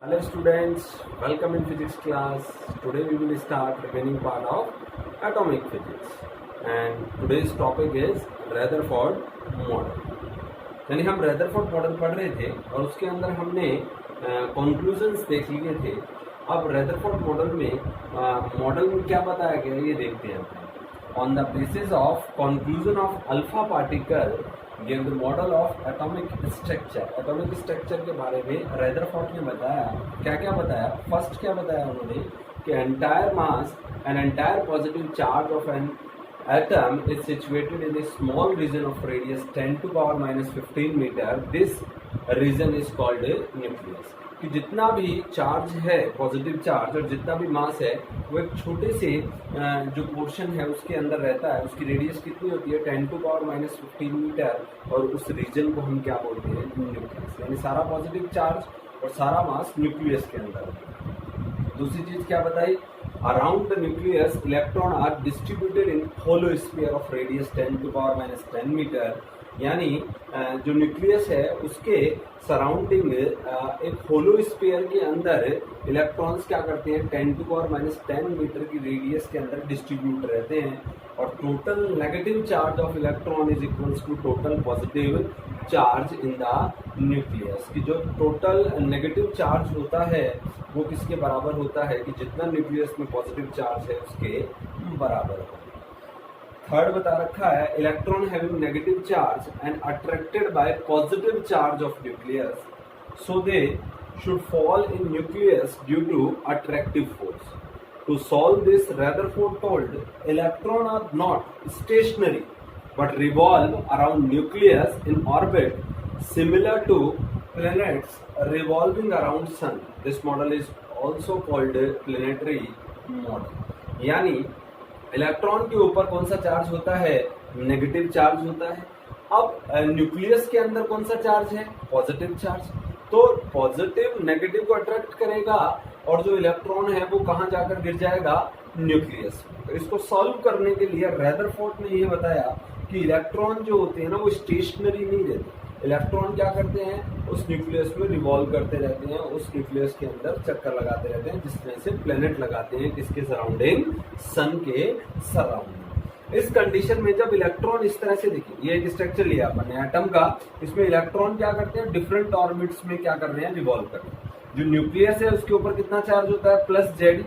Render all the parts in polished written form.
Hello students, welcome in physics class. Today we will start remaining part of atomic physics and today's topic is Rutherford model. यानी हम Rutherford model पढ़ रहे थे और उसके अंदर हमने कंक्लूजन्स देख लिए थे। अब रदरफोर्ड मॉडल में क्या बताया गया ये देखते हैं। On the basis of conclusion of alpha particle give the model of atomic structure. Atomic structure के बारे में रदरफोर्ड ने बताया। क्या क्या बताया? फर्स्ट क्या बताया उन्होंने कि entire mass and entire positive charge of an atom is situated in a small region of radius 10 to power minus 15 meter. This region is called a nucleus. कि जितना भी चार्ज है, पॉजिटिव चार्ज और जितना भी मास है वो एक छोटे से जो पोर्शन है उसके अंदर रहता है। उसकी रेडियस कितनी होती है? 10 टू पावर माइनस 15 मीटर। और उस रीजन को हम क्या बोलते हैं? न्यूक्लियस। यानी सारा पॉजिटिव चार्ज और सारा मास न्यूक्लियस के अंदर है। दूसरी चीज क्या बताई? Around the nucleus, electron are distributed in hollow sphere of radius 10 to power minus 10 meter. यानी जो न्यूक्लियस है उसके सराउंडिंग एक होलो स्फीयर के अंदर इलेक्ट्रॉन्स क्या करते हैं? 10 टू पावर माइनस 10 मीटर की रेडियस के अंदर डिस्ट्रीब्यूट रहते हैं। और total negative charge of electron is equals to total positive charge in the nucleus. कि जो टोटल नेगेटिव चार्ज होता है वो किसके बराबर होता है? कि जितना न्यूक्लियस में पॉजिटिव चार्ज है उसके बराबर हो। थर्ड बता रखा है electron having negative charge and attracted by positive charge of nucleus so they should fall in nucleus due to attractive force. To solve this Rutherford told electron are not stationary but revolve around nucleus in orbit similar to planets revolving around sun. This model is also called planetary model. यानी electron के ऊपर कौन सा charge होता है? Negative charge होता है। अब न्यूक्लियस के अंदर कौन सा चार्ज है? Positive charge. तो पॉजिटिव नेगेटिव को अट्रैक्ट करेगा और जो इलेक्ट्रॉन है वो कहाँ जाकर गिर जाएगा? न्यूक्लियस। तो इसको सॉल्व करने के लिए रदरफोर्ड ने ये बताया कि इलेक्ट्रॉन जो होते हैं ना वो स्टेशनरी नहीं रहते। इलेक्ट्रॉन क्या करते हैं? उस न्यूक्लियस में रिवॉल्व करते रहते हैं, उस न्यूक्लियस के अंदर चक्कर लगाते रहते हैं, जिस तरह से प्लेनेट लगाते हैं किसके सराउंडिंग? सन के सराउंडिंग। इस कंडीशन में जब इलेक्ट्रॉन इस तरह से, देखिए ये एक स्ट्रक्चर लिया अपने एटम का, इसमें इलेक्ट्रॉन क्या करते हैं? डिफरेंट ऑर्बिट्स में क्या कर रहे हैं? रिवॉल्व कर रहे हैं। जो न्यूक्लियस है उसके ऊपर कितना चार्ज होता है? Plus Z.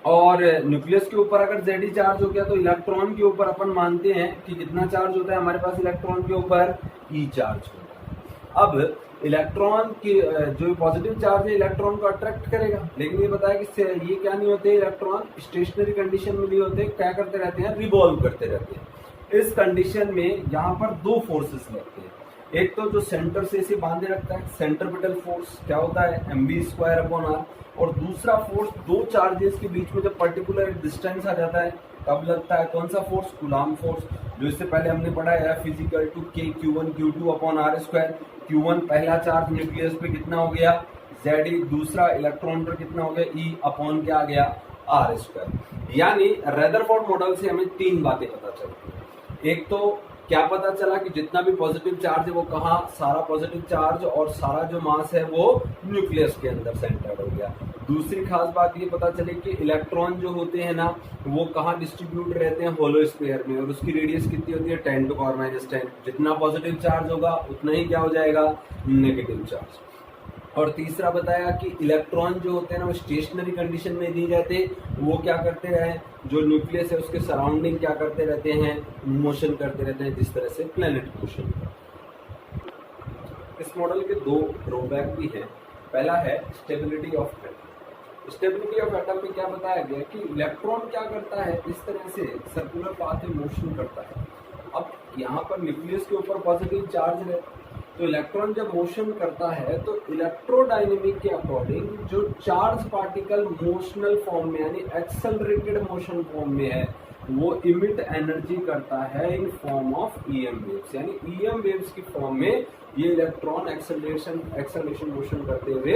और न्यूक्लियस के ऊपर अगर जेड चार्ज हो गया तो इलेक्ट्रॉन के ऊपर अपन मानते हैं कि कितना चार्ज होता है हमारे पास? इलेक्ट्रॉन के ऊपर ई चार्ज होता है। अब इलेक्ट्रॉन की जो पॉजिटिव चार्ज है इलेक्ट्रॉन को अट्रैक्ट करेगा, लेकिन ये बताया कि ये क्या नहीं होते? इलेक्ट्रॉन स्टेशनरी कंडीशन में नहीं होते। क्या करते रहते हैं? रिवॉल्व करते रहते हैं। इस कंडीशन में यहाँ पर दो फोर्सेस लगते हैं। एक तो जो सेंटर से इसे बांधे रखता है, सेंट्रिपिटल फोर्स क्या होता है? mv²/r। और दूसरा फोर्स दो चार्जेस के बीच में जब पर्टिकुलर डिस्टेंस आ जाता है तब लगता है कौन सा फोर्स? Coulomb force. जो इससे पहले हमने पढ़ा है F = k q1 q2/r²। q1 पहला चार्ज न्यूक्लियस पे कितना हो गया? Z। दूसरा इलेक्ट्रॉन पर कितना हो गया? E/ क्या आ गया? r²। यानी रदरफोर्ड मॉडल से हमें तीन बातें पता चलती है। एक तो क्या पता चला कि जितना भी पॉजिटिव चार्ज है वो कहाँ? सारा पॉजिटिव चार्ज और सारा जो मास है वो न्यूक्लियस के अंदर सेंटर्ड हो गया। दूसरी खास बात ये पता चली कि इलेक्ट्रॉन जो होते हैं ना वो कहाँ डिस्ट्रीब्यूट रहते हैं? होलो स्फीयर में। और उसकी रेडियस कितनी होती है? 10 टू पावर माइनस 10। जितना पॉजिटिव चार्ज होगा उतना ही क्या हो जाएगा? Negative charge. और तीसरा बताया कि इलेक्ट्रॉन जो होते हैं ना वो स्टेशनरी कंडीशन में नहीं रहते, वो क्या करते हैं? जो न्यूक्लियस है उसके सराउंडिंग क्या करते रहते हैं? मोशन करते रहते हैं, जिस तरह से प्लेनेट मोशन। इस मॉडल के दो ड्रॉबैक भी हैं। पहला है stability of atom. Stability of atom में क्या बताया गया कि इलेक्ट्रॉन क्या करता है? इस तरह से सर्कुलर पाथ में मोशन करता है। अब यहाँ पर न्यूक्लियस के ऊपर पॉजिटिव चार्ज है तो इलेक्ट्रॉन जब मोशन करता है तो इलेक्ट्रोडायनेमिक के अकॉर्डिंग जो चार्ज पार्टिकल मोशनल फॉर्म में यानी एक्सेलरेटेड मोशन फॉर्म में है वो इमिट एनर्जी करता है in form of EM waves. यानी ईएम वेव्स की फॉर्म में ये इलेक्ट्रॉन एक्सेलरेशन मोशन करते हुए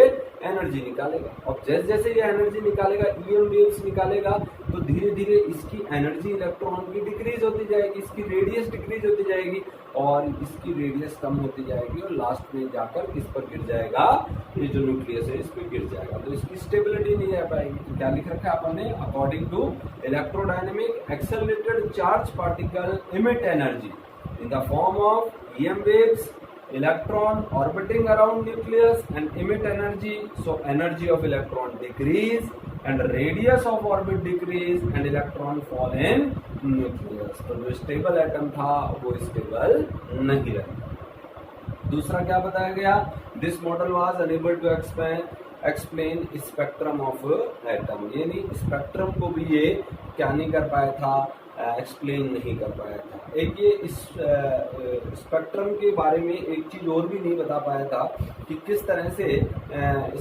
एनर्जी निकालेगा। और जैसे जैसे ये एनर्जी निकालेगा, ईएम वेव्स निकालेगा, तो धीरे धीरे इसकी एनर्जी इलेक्ट्रॉन की डिक्रीज होती जाएगी, इसकी रेडियस डिक्रीज होती जाएगी और इसकी रेडियस कम होती जाएगी और लास्ट में जाकर किस पर गिर जाएगा, ये जो न्यूक्लियस है इस पर गिर जाएगा। तो इसकी स्टेबिलिटी नहीं रह पाएगी। तो क्या लिख रखा है अपन ने, according to electrodynamic accelerated charge particle emit energy in the form of EM waves, electron orbiting around nucleus and emit energy. So energy of electron decrease and radius of orbit decrease and electron fall in nucleus. तो जो stable atom था वो stable नहीं रहा। दूसरा क्या बताया गया, this model was unable to explain spectrum of atom, यानी स्पेक्ट्रम को भी ये क्या नहीं कर पाया था, एक्सप्लेन नहीं कर पाया था। एक ये इस स्पेक्ट्रम के बारे में एक चीज और भी नहीं बता पाया था कि किस तरह से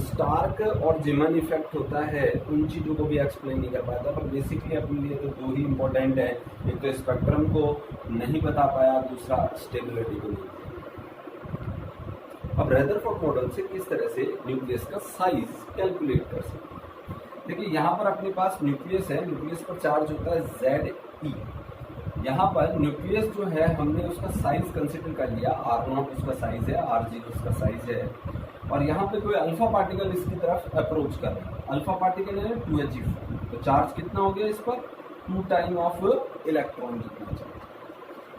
स्टार्क और जेमन इफेक्ट होता है, उन चीजों को भी एक्सप्लेन नहीं कर पाया था। पर बेसिकली अपने लिए तो दो ही इम्पोर्टेंट है, एक तो स्पेक्ट्रम को नहीं बता पाया, दूसरा स्टेबिलिटी को नहीं। अब रदरफोर्ड मॉडल से किस तरह से न्यूक्लियस का साइज कैलकुलेट कर सकते हैं। देखिए यहाँ पर अपने पास न्यूक्लियस है, न्यूक्लियस पर चार्ज होता है ZE। यहाँ पर न्यूक्लियस जो है हमने उसका साइज कंसिडर कर लिया, R0 उसका साइज है, R0 उसका साइज है, और यहाँ पे कोई अल्फा पार्टिकल इसकी तरफ अप्रोच कर रहा है। अल्फा पार्टिकल है 2He4, तो चार्ज कितना हो गया इस पर, 2 टाइम ऑफ इलेक्ट्रॉन जितना चार्ज।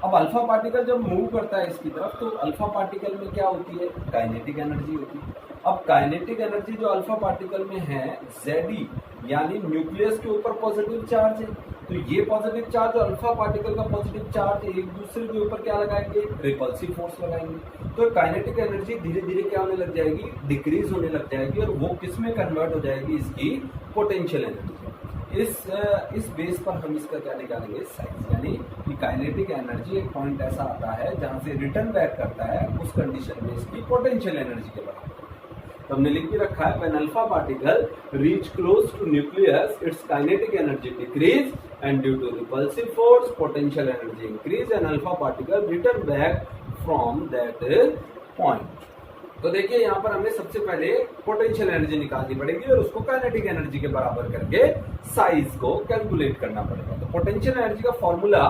अब अल्फा पार्टिकल जब मूव करता है इसकी तरफ, तो अल्फा पार्टिकल में क्या होती है, काइनेटिक एनर्जी होती है। अब काइनेटिक एनर्जी जो अल्फा पार्टिकल में है ZE, यानी न्यूक्लियस के ऊपर पॉजिटिव चार्ज है, तो ये पॉजिटिव चार्ज और अल्फा पार्टिकल का पॉजिटिव चार्ज एक दूसरे के ऊपर क्या लगाएंगे, रिपल्सिव फोर्स लगाएंगे। तो काइनेटिक एनर्जी धीरे धीरे क्या होने लग जाएगी, डिक्रीज होने लग जाएगी, और वो किस में कन्वर्ट हो जाएगी, इसकी पोटेंशियल एनर्जी। इस बेस पर हम इसका क्या निकालेंगे, साइज, यानी कि काइनेटिक एनर्जी एक पॉइंट ऐसा आता है जहां से रिटर्न बैक करता है, उस कंडीशन में इसकी पोटेंशियल एनर्जी के बराबर। तो हमने लिख के रखा है, when alpha particle reach close to nucleus, its kinetic energy decrease and due to repulsive force, potential energy increase and alpha particle return back from that point. तो देखिए यहाँ पर हमें सबसे पहले पोटेंशियल एनर्जी निकालनी पड़ेगी और उसको काइनेटिक एनर्जी के बराबर करके साइज को कैलकुलेट करना पड़ेगा। तो पोटेंशियल एनर्जी का फॉर्मूला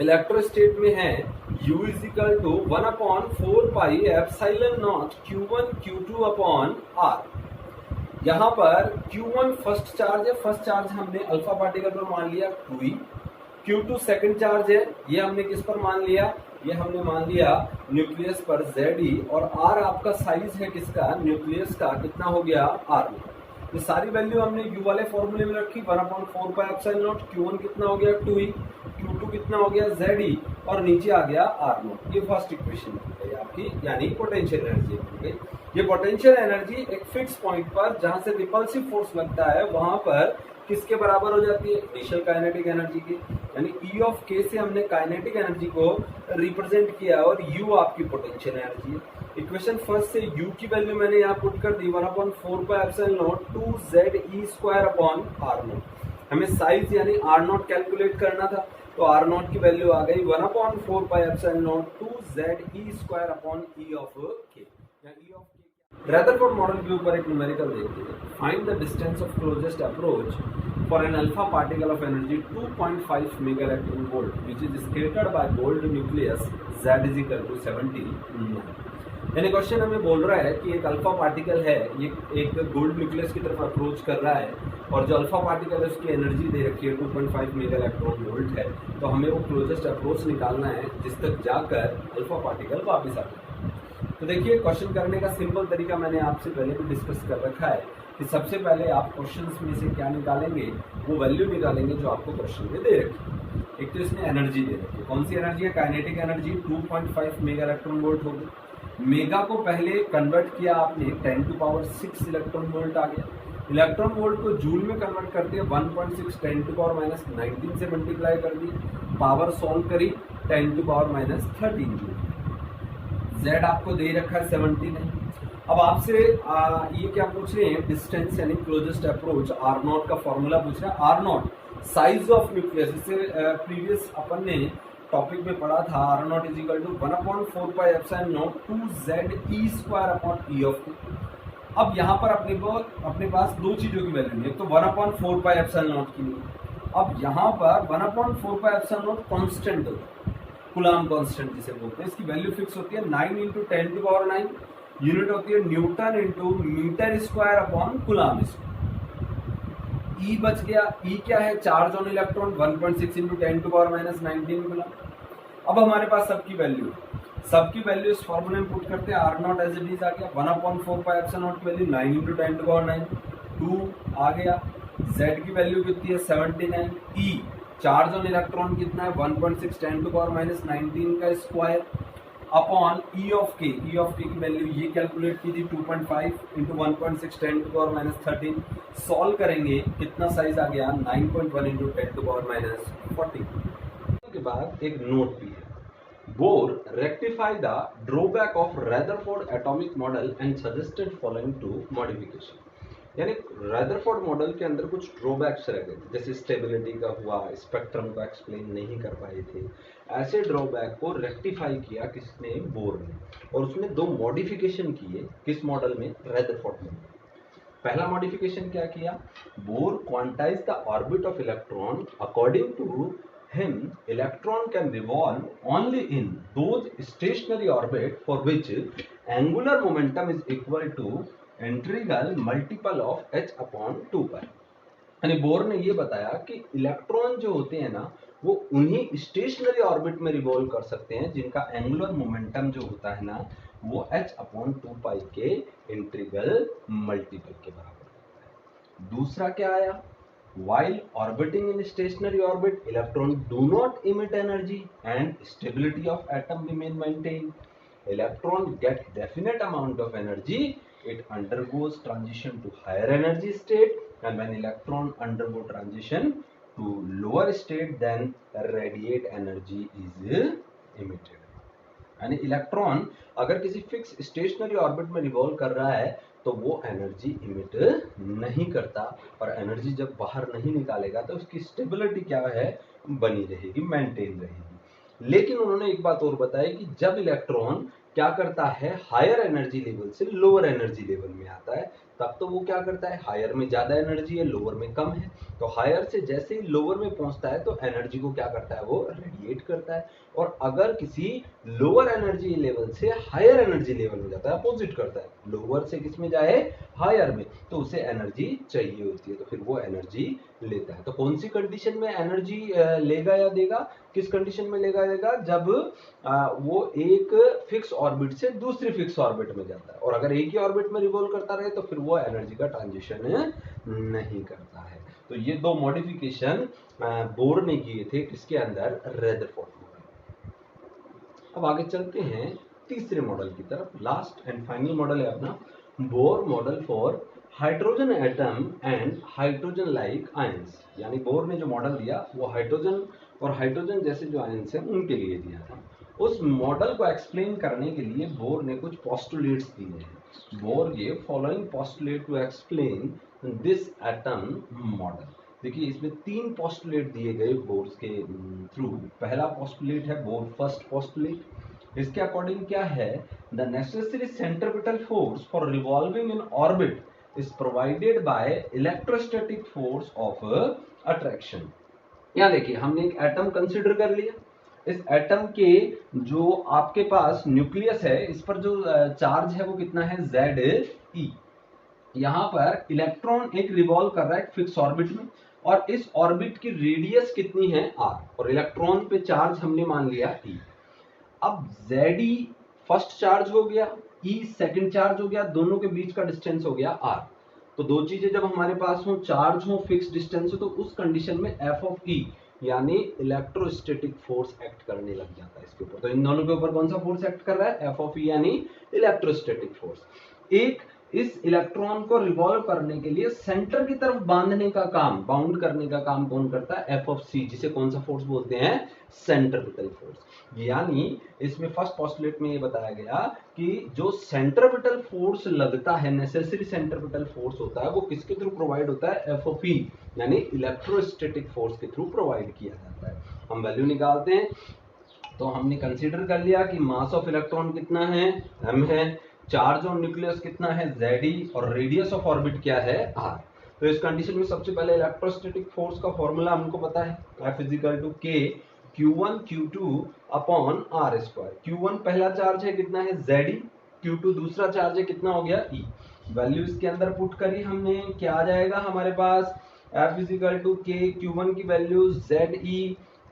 इलेक्ट्रोस्टेट में है U is equal to 1/4 pi epsilon naught Q1 Q2 upon R। यहाँ पर Q1 फर्स्ट चार्ज है, फर्स्ट चार्ज हमने अल्फा पार्टिकल पर मान लिया 2e। Q2 सेकंड चार्ज है, ये हमने किस पर मान लिया, ये हमने मान लिया न्यूक्लियस पर ZE, और R आपका साइज है किसका, न्यूक्लियस का, कितना हो गया R में। ये सारी वैल्यू हमने U वाले फॉर्मूले में रखी, 1/4 pi epsilon naught, Q1 कितना हो गया 2e, Q2 कितना हो गया ZE, और नीचे आ गया R0। ये फर्स्ट इक्वेशन बन गई आपकी, यानी पोटेंशियल एनर्जी बन गई। ये पोटेंशियल एनर्जी एक फिक्स पॉइंट पर जहां से रिपल्सिव फोर्स लगता है वहां पर किसके बराबर हो जाती है, इनिशियल काइनेटिक एनर्जी की, यानी E ऑफ K से हमने काइनेटिक एनर्जी को रिप्रेजेंट किया और U आपकी पोटेंशियल एनर्जी है। इक्वेशन फर्स्ट से U की वैल्यू मैंने यहाँ पुट कर दी, 1/4 pi epsilon naught 2ZE square upon R0। हमें साइज यानी R0 कैलकुलेट करना था, तो R0 की वैल्यू आ गई 1/4 pi epsilon naught 2ZE square upon E of K, या E of K। Rutherford model के ऊपर एक न्यूमेरिकल देखते हैं, find the distance of closest approach for an alpha particle of energy 2.5 mega electron volt which is scattered by gold nucleus Z is equal to 70। यानी question हमें बोल रहा है कि एक अल्फा पार्टिकल है, ये एक गोल्ड न्यूक्लियस की तरफ अप्रोच कर रहा है, और जो अल्फा पार्टिकल है उसकी एनर्जी दे रखी है 2.5 मेगा इलेक्ट्रॉन वोल्ट है। तो हमें वो क्लोजेस्ट अप्रोच निकालना है जिस तक जाकर अल्फा पार्टिकल वापस आ जाए। तो देखिए क्वेश्चन करने का सिंपल तरीका मैंने आपसे पहले भी डिस्कस कर रखा है कि सबसे पहले आप क्वेश्चंस में से क्या निकालेंगे, वो वैल्यू निकालेंगे जो आपको क्वेश्चन में दे रखी है। एक तो इसने एनर्जी दे रखी है, कौन सी एनर्जी है, kinetic energy 2.5 mega electron volt होगी। मेगा को पहले कन्वर्ट किया आपने 10⁻6 इलेक्ट्रॉन वोल्ट आ गया। इलेक्ट्रॉन वोल्ट को जूल में कन्वर्ट करते हैं 1.6 10⁻⁻19 से मल्टीप्लाई कर दी, पावर सॉल्व करी 10⁻13 जूल। Z आपको दे रखा है 70 नहीं। अब आपसे ये क्या पूछ रहे हैं, डिस्टेंस यानी क्लोजेस्ट अप्रोच, R0 का फॉर्मूला पूछ रहा है। R0 साइज ऑफ न्यूक्लियस, इससे प्रीवियस अपन ने टॉपिक में पढ़ा था R naught is equal to 1/4 pi epsilon naught 2z square upon E of T. अब यहाँ पर अपने पास दो चीजों की वैल्यू है, एक तो 1/4 पाई एप्सिलॉन नॉट की लिए। अब यहाँ पर 1/4 पाई एप्सिलॉन नॉट कांस्टेंट होता है, कूलम्ब कांस्टेंट जिसे बोलते हैं। इसकी वैल्यू फिक्स होती है 9 × 10⁹, यूनिट होती है newton into metre square upon coulomb square. E बच गया, ई क्या है, चार्ज ऑन इलेक्ट्रॉन 1.6 × 10⁻⁻19 कूलम्ब। अब हमारे पास सबकी वैल्यू इस फॉर्मूले में पुट करते हैं, r naught as it is आ गया, 1/4 पाई एप्सिलॉन नॉट की वैल्यू 9 × 10⁹, 2 आ गया, z की वैल्यू कितनी है 79, ई चार्ज ऑन इलेक्ट्रॉन कितना है 1.6 10⁻⁻19 का स्क्वायर अपॉन ई ऑफ के की वैल्यू ये कैलकुलेट की थी 2.5 × 1.6 10⁻13। सॉल्व करेंगे कितना साइज आ गया 9.1 × 10⁻14। के बाद एक नोट भी है, Bohr rectify the drawback of Rutherford atomic model and suggested following two modification। यानी रदरफोर्ड मॉडल के अंदर कुछ ड्रॉबैक्स रह गए, जैसे स्टेबिलिटी का हुआ, स्पेक्ट्रम को एक्सप्लेन नहीं कर पाए थे। ऐसे ड्रॉबैक को रेक्टिफाई किया किसने, बोर ने, और उसने दो मॉडिफिकेशन किए किस मॉडल में, रदरफोर्ड मॉडल। पहला मॉडिफिकेशन क्या किया, Bohr quantize the orbit of electron according to him electron can revolve only in those stationary orbit for which angular momentum is equal to integral multiple of h upon 2π। यानी bore ने ये बताया कि electron जो होते हैं ना वो उन्हीं स्टेशनरी ऑर्बिट में रिवॉल्व कर सकते हैं जिनका एंगुलर मोमेंटम जो होता है ना वो h अपॉन 2π के इंटीग्रल मल्टीपल के बराबर होता है। दूसरा क्या आया, while orbiting in stationary orbit electron do not emit energy and stability of atom remain maintained। electron get definite amount of energy, it undergoes transition to higher energy state, and when electron undergo transition to lower state then radiate energy is emitted। यानी electron अगर किसी fix stationery orbit में revolve कर रहा है तो वो energy emit नहीं करता, और एनर्जी जब बाहर नहीं निकालेगा तो उसकी स्टेबिलिटी क्या है, बनी रहेगी, मेंटेन रहेगी। लेकिन उन्होंने एक बात और बताई कि जब इलेक्ट्रॉन क्या करता है, हायर एनर्जी लेवल से लोअर एनर्जी लेवल में आता है, तब तो वो क्या करता है, हायर में ज्यादा एनर्जी है, लोअर में कम है, तो हायर से जैसे ही लोअर में पहुंचता है तो एनर्जी को क्या करता है, वो रेडिएट करता है। और अगर किसी लोअर एनर्जी लेवल से हायर एनर्जी लेवल में जाता है, अपोजिट करता है, लोअर से किस में जाए, हायर में, तो उसे एनर्जी चाहिए होती है, तो फिर वो एनर्जी लेता है। तो कौन सी कंडीशन में एनर्जी लेगा या देगा, किस कंडीशन में लेगा देगा, जब वो एक फिक्स ऑर्बिट से दूसरी फिक्स ऑर्बिट में जाता है, और अगर एक ही ऑर्बिट में रिवॉल्व करता रहे तो फिर वो एनर्जी का ट्रांजिशन नहीं करता है। तो ये दो मॉडिफिकेशन बोर ने किए थे किसके अंदर, रदरफोर्ड मॉडल। अब आगे चलते हैं तीसरे मॉडल की तरफ, लास्ट एंड फाइनल मॉडल है अपना Bohr model for hydrogen atom and hydrogen like ions. यानी बोर ने जो मॉडल दिया वो हाइड्रोजन और हाइड्रोजन जैसे जो आयंस हैं उनके लिए दिया था। उस मॉडल को एक्सप्लेन करने के लिए बोर ने कुछ पोस्टुलेट्स दिए हैं। Bohr give following postulate to explain this atom model. देखिए इसमें 3 पोस्टुलेट दिए गए बोर के थ्रू। पहला पोस्टुलेट है बोर फर्स्ट पोस्टुलेट। इसके अकॉर्डिंग क्या है, the necessary centripetal force for revolving in orbit is provided by electrostatic force of attraction। यहाँ देखिए हमने एक एटम कंसिडर कर लिया, इस एटम के जो आपके पास न्यूक्लियस है इस पर जो चार्ज है वो कितना है, Ze। यहाँ पर इलेक्ट्रॉन एक रिवॉल्व कर रहा है एक फिक्स ऑर्बिट में, और इस ऑर्बिट की रेडियस कितनी है r, और इलेक्ट्रॉन पे चार्ज हमने मान लिया e। अब Ze फर्स्ट चार्ज हो गया, E सेकंड चार्ज हो गया, दोनों के बीच का डिस्टेंस हो गया r। तो दो चीजें जब हमारे पास हो, चार्ज हो, फिक्स डिस्टेंस हो, तो उस कंडीशन में F ऑफ E यानी इलेक्ट्रोस्टैटिक फोर्स एक्ट करने लग जाता है इसके ऊपर। तो इन दोनों के ऊपर कौन सा फोर्स एक्ट कर रहा है, F ऑफ E यानी इलेक्ट्रोस्टैटिक फोर्स। एक इस इलेक्ट्रॉन को रिवॉल्व करने के लिए सेंटर की तरफ बांधने का काम, बाउंड करने का काम कौन करता है, F ऑफ C, जिसे कौन सा फोर्स बोलते हैं, सेंट्रिपिटल फोर्स। यानी इसमें फर्स्ट पोस्टुलेट में ये बताया गया कि जो सेंट्रिपिटल फोर्स लगता है, नेसेसरी सेंट्रिपिटल फोर्स होता है, वो किसके थ्रू प्रोवाइड होता है, F ऑफ E यानी इलेक्ट्रोस्टैटिक फोर्स के थ्रू प्रोवाइड किया जाता है। हम वैल्यू निकालते हैं, तो हमने कंसीडर कर लिया कि मास ऑफ इलेक्ट्रॉन कितना है, m है, चार्ज ऑन न्यूक्लियस कितना है, Ze, और रेडियस ऑफ ऑर्बिट क्या है, r। तो इस कंडीशन में सबसे पहले इलेक्ट्रोस्टैटिक फोर्स का फॉर्मूला हमको पता है, F = K Q1 Q2 upon r²। Q1 पहला चार्ज है कितना है, Ze, Q2 दूसरा चार्ज है कितना हो गया, E। वैल्यू इसके अंदर पुट करी हमने, क्या आ जाएगा हमारे पास, F = K, Q1 की वैल्यू Ze,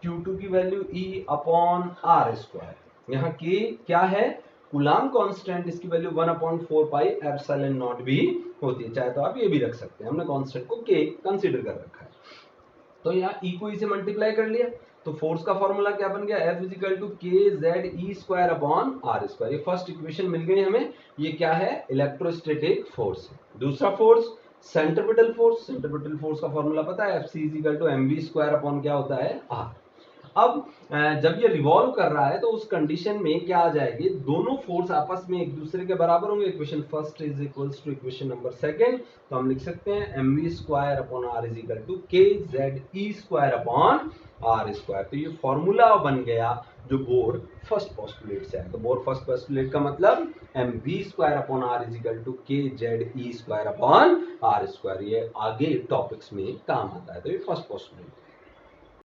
Q2 की वैल्यू E अपॉन r²। यहाँ K क्या है, कूलाम कांस्टेंट, इसकी वैल्यू 1/4 पाई एप्सिलॉन नॉट भी होती है, चाहे तो आप ये भी रख सकते हैं, हमने कांस्टेंट को K कंसीडर कर रखा है। तो यहाँ E को E से मल्टीप्लाई कर लिया, तो फोर्स का फॉर्मूला क्या बन गया, F = KZe² अपॉन r²। ये फर्स्ट इक्वेशन मिल गई हमें, ये क्या है, इलेक्ट्रोस्टैटिक फोर्स है। दूसरा force centripetal force, centripetal force का फॉर्मूला पता है, Fc = mv² अपॉन क्या होता है, r। अब जब ये रिवॉल्व कर रहा है तो उस कंडीशन में क्या आ जाएगी, दोनों फोर्स आपस में एक दूसरे के बराबर होंगे। Equation first is equals to equation number second, तो हम लिख सकते हैं mv² upon r = KZe² upon r²। तो ये फॉर्मूला बन गया जो बोर फर्स्ट पोस्टुलेट से है। तो बोर फर्स्ट पोस्टुलेट का मतलब mv² upon r = KZe² upon r²। ये आगे टॉपिक्स में काम आता है, तो ये फर्स्ट पोस्टुलेट है।